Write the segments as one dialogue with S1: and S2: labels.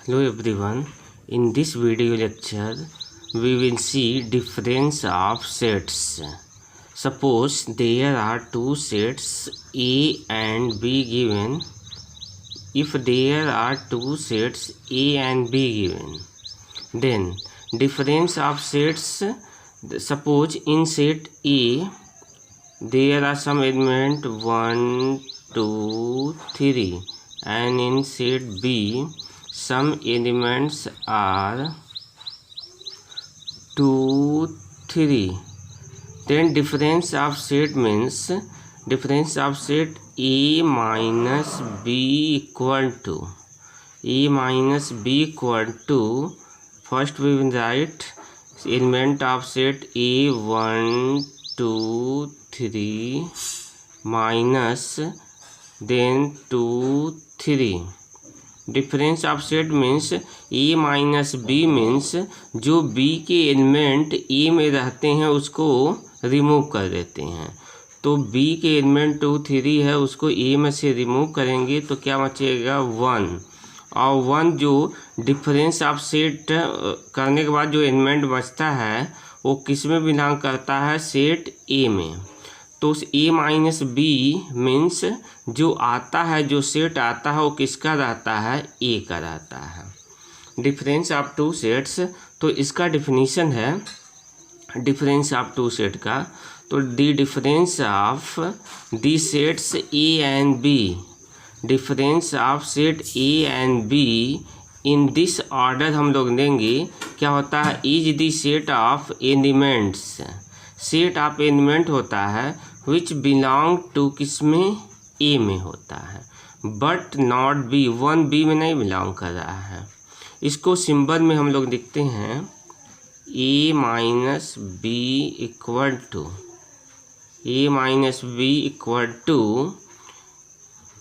S1: Hello everyone. In this video lecture, we will see difference of sets. Suppose there are two sets A and B given. If there are two sets A and B given, then difference of sets. Suppose in set A there are some element 1, 2, 3, and in set B some elements are 2, 3. Then difference of set means difference of set A minus B equal to first we will write element of set A 1, 2, 3 minus then 2, 3. Difference of set means A minus B means जो B के element A में रहते हैं उसको remove कर देते हैं। तो बी के एलिमेंट 2, 3 है, उसको ए में से रिमूव करेंगे तो क्या बचेगा 1। और 1 जो डिफरेंस ऑफ सेट करने के बाद जो एलिमेंट बचता है वो किस में बिलोंग करता है, सेट ए में। तो उस ए माइनस बी मीन्स जो आता है, जो सेट आता है वो किसका रहता है, ए का रहता है। डिफरेंस ऑफ टू सेट्स, तो इसका डिफिनीशन है डिफरेंस ऑफ टू सेट का। तो the difference of the sets A and B, difference of set A and B in this order हम लोग देंगे। क्या होता है, is the set of elements, set of element होता है विच बिलोंग टू किस में, ए में होता है, बट नॉट बी, 1 बी में नहीं बिलोंग कर रहा है। इसको सिंबल में हम लोग लिखते हैं A minus B equal to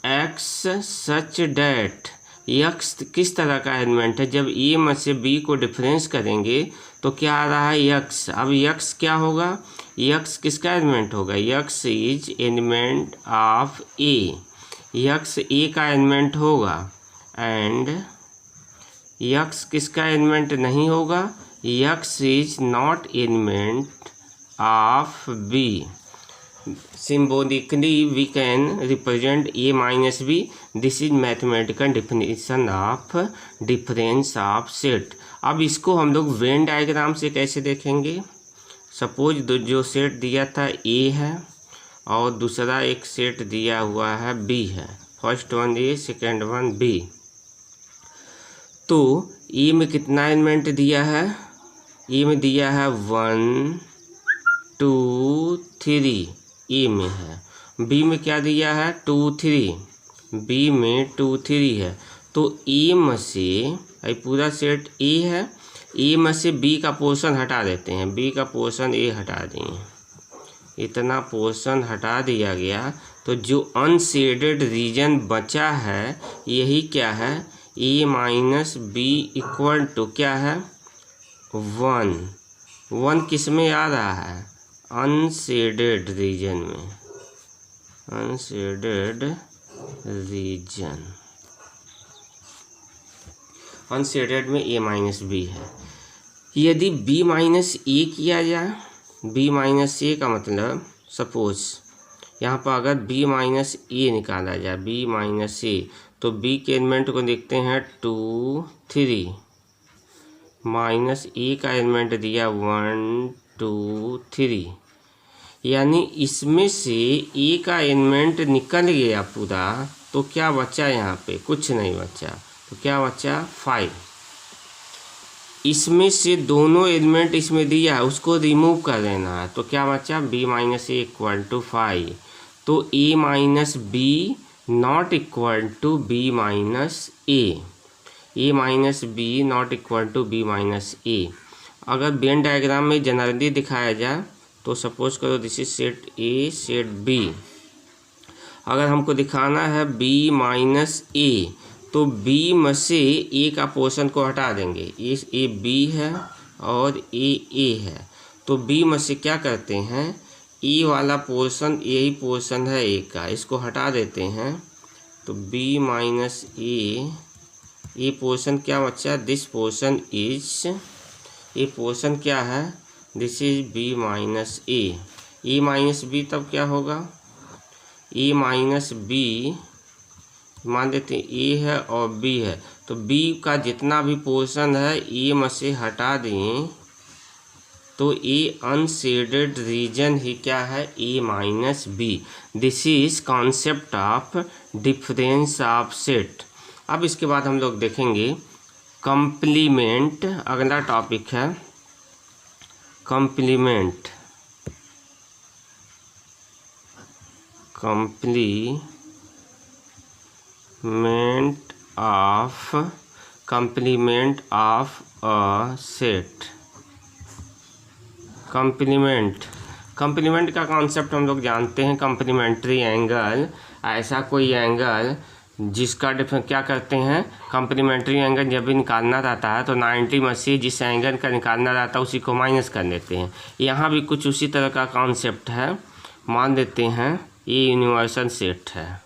S1: X such that, X किस तरह का एलिमेंट है, जब ए में से बी को डिफरेंस करेंगे तो क्या आ रहा है यक्स। अब यक्स क्या होगा, यक्स किसका एलिमेंट होगा, X is element of A, X A का एलिमेंट होगा। एंड यक्स किसका एलिमेंट नहीं होगा, X is not element of B. Symbolically we can represent a minus b. This is mathematical definition of difference of set. अब इसको हम लोग Venn diagram से कैसे देखेंगे। सपोज जो सेट दिया था a है और दूसरा एक सेट दिया हुआ है b है, first one a second one b। तो a में कितना एलिमेंट दिया है, a में दिया है 1, 2, 3 ए में है, बी में क्या दिया है 2, 3, बी में 2, 3 है। तो ए में से पूरा सेट ए है, ए में से बी का पोर्शन हटा देते हैं, बी का पोर्शन ए हटा देंगे, इतना पोर्शन हटा दिया गया। तो जो अनशेडेड रीजन बचा है यही क्या है, A minus B equal to क्या है 1 किस में आ रहा है, अनशेडेड रीजन में, अनशेडेड में ए माइनस बी है। यदि बी माइनस ए किया जाए, बी माइनस ए का मतलब सपोज यहाँ पर अगर बी माइनस ए निकाला जाए, बी माइनस ए, तो बी के एलिमेंट को देखते हैं 2, 3 माइनस ए का एलिमेंट दिया 1, 2, 3, यानी इसमें से ए का एलिमेंट निकल गया पूरा। तो क्या बचा यहाँ पे, कुछ नहीं बचा। तो क्या बचा 5। इसमें से दोनों एलिमेंट इसमें दिया है उसको रिमूव कर देना है, तो क्या बचा B minus A equal to 5। तो A minus B not equal to B minus A, A minus B not equal to B minus A. अगर वेन डायग्राम में जनरली दिखाया जाए तो सपोज करो this is set A set B. अगर हमको दिखाना है बी माइनस ए, तो बी में से ए का पोर्शन को हटा देंगे, ए बी है और ए है। तो बी में से क्या करते हैं, ए वाला पोर्शन यही पोर्शन है ए का, इसको हटा देते हैं। तो बी माइनस ए ये पोर्शन क्या बच्चा, दिस पोर्शन इज, ये पोर्शन क्या है, this is B minus A minus B, तब क्या होगा, ए माइनस बी, मान लेते हैं ए है और बी है, तो बी का जितना भी पोर्शन है ए में से हटा दें तो ए अनशेडेड रीजन ही क्या है, A minus B. This is concept of difference of set. अब इसके बाद हम लोग देखेंगे कंप्लीमेंट, अगला टॉपिक है complement. Complement of a set. Complement का कॉन्सेप्ट हम लोग जानते हैं, कंप्लीमेंट्री एंगल, ऐसा कोई एंगल जिसका क्या करते हैं, कंप्लीमेंट्री एंगल जब भी निकालना रहता है तो 90 में से जिस एंगल का निकालना रहता है उसी को माइनस कर देते हैं। यहाँ भी कुछ उसी तरह का कॉन्सेप्ट है। मान लेते हैं ये यूनिवर्सल सेट है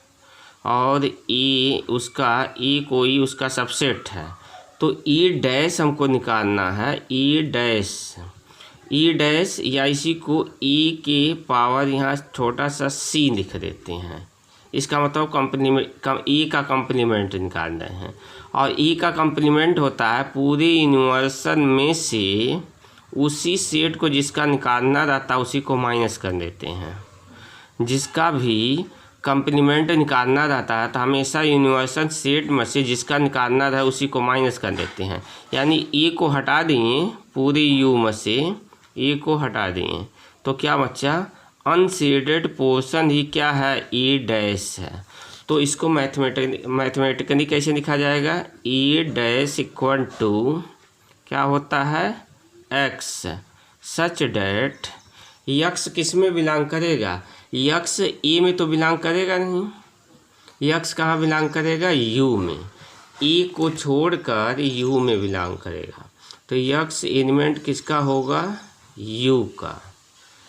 S1: और ए कोई उसका सबसेट है, तो ए डैश हमको निकालना है, ए डैश या इसी को ए के पावर यहाँ छोटा सा सी लिख देते हैं। इसका मतलब ए का कंप्लीमेंट निकाल रहे हैं, और ए का कंप्लीमेंट होता है पूरे यूनिवर्सल में से उसी सेट को जिसका निकालना रहता है उसी को माइनस कर देते हैं। जिसका भी कंप्लीमेंट निकालना रहता है तो हमेशा यूनिवर्सल सेट में से जिसका निकालना रहे उसी को माइनस कर देते हैं। यानी ए को हटा दिए, पूरे यू में से ए को हटा दिए तो क्या बच्चा, अनशेडेड पोर्शन ही क्या है, ए डैश है। तो इसको मैथमेटिकली कैसे लिखा जाएगा, ए डैश इक्वल टू क्या होता है, एक्स, सच डैट यक्स किस में बिलोंग करेगा, यक्स ए में तो बिलोंग करेगा नहीं, यक्स कहाँ बिलोंग करेगा, यू में, ए को छोड़कर यू में बिलोंग करेगा। तो यक्स एलिमेंट किसका होगा, यू का,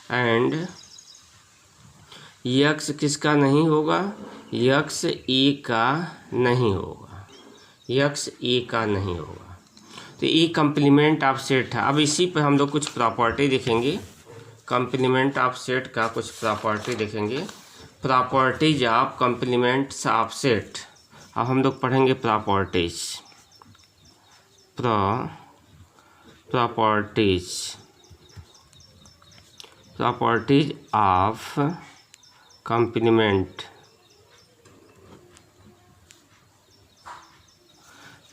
S1: एंड यक्स किसका नहीं होगा, यक्स ए का नहीं होगा, यक्स ए का नहीं होगा। तो ये कंप्लीमेंट ऑफ सेट है। अब इसी पे हम लोग कुछ प्रॉपर्टी देखेंगे, कंप्लीमेंट ऑफ सेट का कुछ प्रॉपर्टी देखेंगे, properties of complements of set. अब हम लोग पढ़ेंगे properties of complement,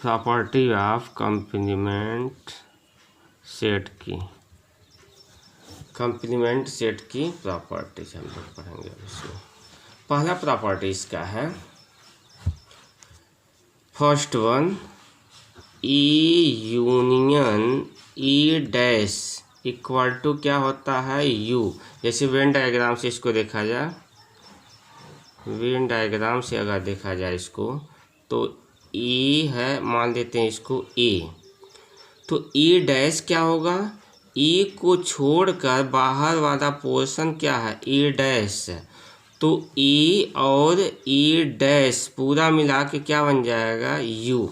S1: property of complement set की, कंप्लीमेंट सेट की प्रॉपर्टीज हम लोग पढ़ेंगे इसमें। पहला प्रॉपर्टी इसका है, first one, A union A dash equal to क्या होता है, यू। जैसे वेन डायग्राम से इसको देखा जाए, वेन डायग्राम से अगर देखा जाए इसको, तो ए है, मान लेते हैं इसको ए, तो ए डैश क्या होगा, ए को छोड़कर बाहर वाला पोर्शन क्या है, ए डैश, तो ए और ए डैश पूरा मिला के क्या बन जाएगा, यू।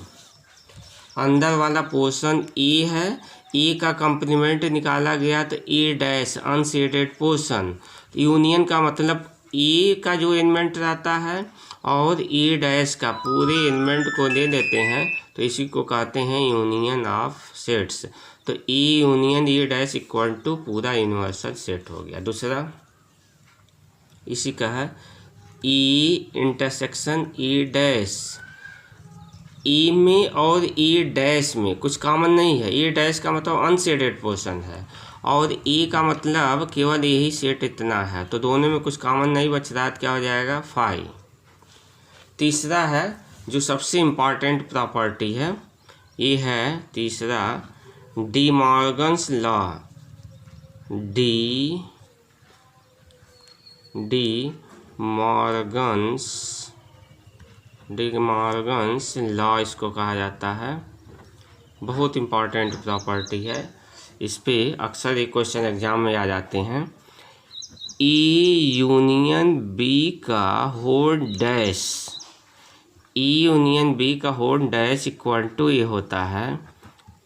S1: अंदर वाला पोर्शन ए है, ए का कंप्लीमेंट निकाला गया तो ए डैश अनशेडेड पोर्शन, यूनियन का मतलब ए का जो एलिमेंट रहता है और ए डैश का पूरे एलिमेंट को ले लेते हैं तो इसी को कहते हैं यूनियन ऑफ सेट्स। तो A union A dash equal to पूरा यूनिवर्सल सेट हो गया। दूसरा इसी का है ए इंटरसेक्शन ए डैश, ए में और ए डैश में कुछ कॉमन नहीं है, ए डैश का मतलब अनशेडेड पोर्शन है और ए का मतलब केवल यही सेट इतना है, तो दोनों में कुछ कॉमन नहीं बच रहा, क्या हो जाएगा, 5। तीसरा है जो सबसे इम्पॉर्टेंट प्रॉपर्टी है, ये है तीसरा, D Morgan's law, D Morgan's law इसको कहा जाता है। बहुत इम्पॉर्टेंट प्रॉपर्टी है, इस पे अक्सर एक क्वेश्चन एग्जाम में आ जाते हैं। ए यूनियन बी का whole dash E union B का होल डैश इक्वल टू ये होता है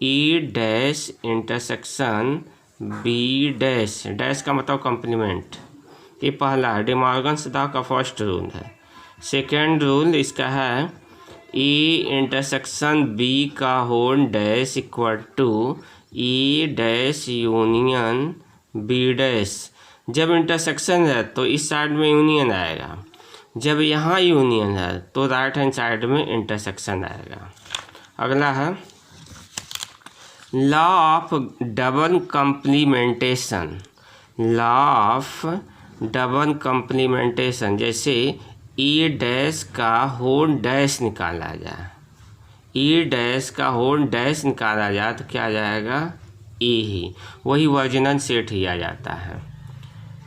S1: E dash intersection B dash, dash का मतलब कॉम्प्लीमेंट। ये पहला है, डिमॉर्गन्स लॉ का फर्स्ट रूल है। सेकेंड रूल इसका है ई इंटरसेक्शन बी का whole dash equal to E dash union B dash. जब इंटरसेक्शन है तो इस साइड में यूनियन आएगा, जब यहाँ यूनियन है तो राइट हैंड साइड में इंटरसेक्शन आएगा। अगला है law of double complementation. Law of double complementation, जैसे ई डैश का होल डैश निकाला जाए, ई डैश का होल डैश निकाला जाए तो क्या आ जाएगा ई ही, वही वर्जिनल सेट ही आ जाता है।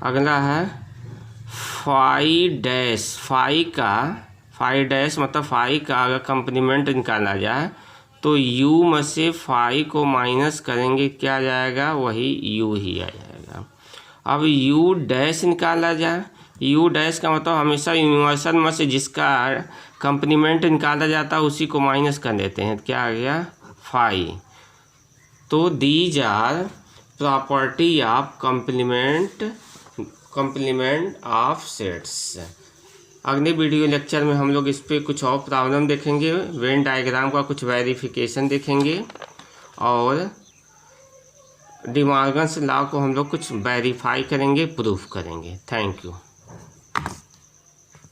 S1: अगला है फाई डैश, फाई डैश मतलब फाई का अगर कॉम्प्लीमेंट निकाला जाए तो यू में से फाई को माइनस करेंगे क्या आ जाएगा, वही यू ही आ जाएगा। अब यू डैश निकाला जाए, यू डैश का मतलब हमेशा यूनिवर्सल में से जिसका कॉम्प्लीमेंट निकाला जाता है उसी को माइनस कर देते हैं, क्या आ गया फाई। तो these are property of complement of sets. अगले वीडियो लेक्चर में हम लोग इस पर कुछ और प्रॉब्लम देखेंगे, वेन डायग्राम का कुछ वेरिफिकेशन देखेंगे और डिमॉर्गन्स लॉ को हम लोग कुछ वेरीफाई करेंगे, प्रूफ करेंगे। Thank you.